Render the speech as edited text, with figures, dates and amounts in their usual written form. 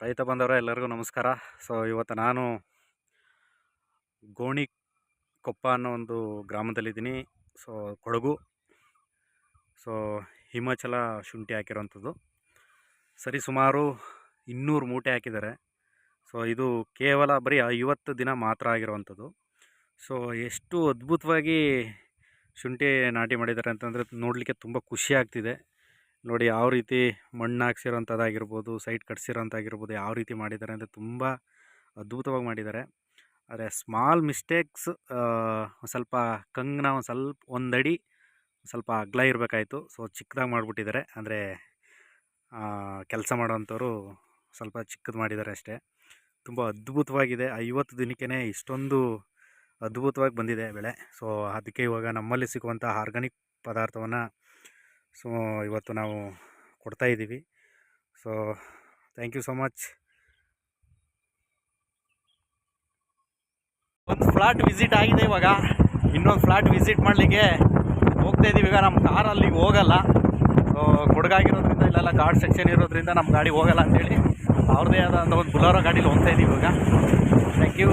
ರೈತ ಬಂದವರ ಎಲ್ಲರಿಗೂ ನಮಸ್ಕಾರ. ಸೊ ಇವತ್ತು ನಾನು ಗೋಣಿಕೊಪ್ಪ ಅನ್ನೋ ಒಂದು ಗ್ರಾಮದಲ್ಲಿದ್ದೀನಿ. ಸೊ ಕೊಡಗು, ಸೊ ಹಿಮಾಚಲ ಶುಂಠಿ ಹಾಕಿರೋವಂಥದ್ದು. ಸರಿಸುಮಾರು 200 ಮೂಟೆ ಹಾಕಿದ್ದಾರೆ. ಸೊ ಇದು ಕೇವಲ ಬರೀ 50 ದಿನ ಮಾತ್ರ ಆಗಿರುವಂಥದ್ದು. ಸೊ ಎಷ್ಟು ಅದ್ಭುತವಾಗಿ ಶುಂಠಿ ನಾಟಿ ಮಾಡಿದ್ದಾರೆ ಅಂತಂದರೆ ನೋಡಲಿಕ್ಕೆ ತುಂಬ ಖುಷಿ ಆಗ್ತಿದೆ. ನೋಡಿ ಯಾವ ರೀತಿ ಮಣ್ಣು ಹಾಕ್ಸಿರೋಂಥದ್ದಾಗಿರ್ಬೋದು, ಸೈಟ್ ಕಟ್ಸಿರೋಂಥಾಗಿರ್ಬೋದು, ಯಾವ ರೀತಿ ಮಾಡಿದ್ದಾರೆ ಅಂದರೆ ತುಂಬ ಅದ್ಭುತವಾಗಿ ಮಾಡಿದ್ದಾರೆ. ಆದರೆ ಸ್ಮಾಲ್ ಮಿಸ್ಟೇಕ್ಸ್, ಸ್ವಲ್ಪ ಕಂಗ್ನ ಒಂದಡಿ ಸ್ವಲ್ಪ ಅಗಲ ಇರಬೇಕಾಯಿತು. ಸೊ ಚಿಕ್ಕದಾಗಿ ಮಾಡಿಬಿಟ್ಟಿದ್ದಾರೆ. ಅಂದರೆ ಕೆಲಸ ಮಾಡೋವಂಥವ್ರು ಸ್ವಲ್ಪ ಚಿಕ್ಕದು ಮಾಡಿದ್ದಾರೆ ಅಷ್ಟೇ. ತುಂಬ ಅದ್ಭುತವಾಗಿದೆ. 50 ದಿನಕ್ಕೇ ಇಷ್ಟೊಂದು ಅದ್ಭುತವಾಗಿ ಬಂದಿದೆ ಬೆಳೆ. ಸೊ ಅದಕ್ಕೆ ಇವಾಗ ನಮ್ಮಲ್ಲಿ ಸಿಗುವಂಥ ಆರ್ಗಾನಿಕ್ ಪದಾರ್ಥವನ್ನು ಸೊ ಇವತ್ತು ನಾವು ಕೊಡ್ತಾಯಿದ್ದೀವಿ. So thank you so much. ಒಂದು ಫ್ಲಾಟ್ ವಿಸಿಟ್ ಆಗಿದೆ. ಇವಾಗ ಇನ್ನೊಂದು ಫ್ಲಾಟ್ ವಿಸಿಟ್ ಮಾಡಲಿಕ್ಕೆ ಹೋಗ್ತಾಯಿದ್ದೀವಿ. ಈಗ ನಮ್ಮ ಕಾರಲ್ಲಿ ಹೋಗಲ್ಲ. ಸೊ ಕೊಡಗಾಗಿರೋದ್ರಿಂದ ಇಲ್ಲೆಲ್ಲ ಗಾರ್ಡ್ ಸೆಕ್ಷನ್ ಇರೋದ್ರಿಂದ ನಮ್ಮ ಗಾಡಿ ಹೋಗಲ್ಲ ಅಂತೇಳಿ ಅವ್ರದ್ದೇ ಆದಂಥ ಒಂದು ಬುಲೋರೋ ಗಾಡೀಲಿ ಹೋಗ್ತಾಯಿದ್ದೀವಿ ಇವಾಗ. Thank you.